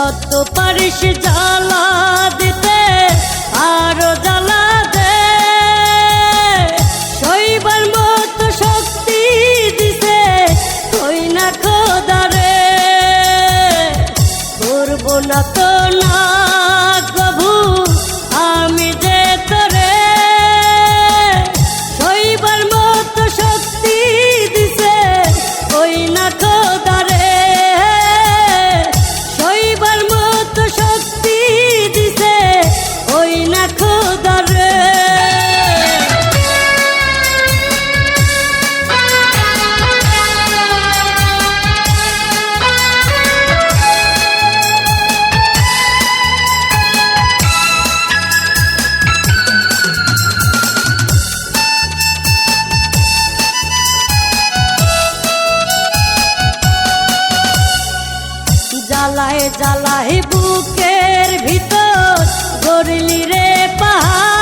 যত পারিস জ্বালা দিতে আরো জ্বালা দে, সইবার মতো শক্তি দিতে কই না খোদারে। করব না তো না প্রভু আমি যে তোরে, সইবার মতো শক্তি দিতে কই না খোদারে। সইবার মতো শক্তি দিতে কই না খোদারে। জ্বালায় জ্বালায় বুকের ভিতর গড়লি রে পাহাড়,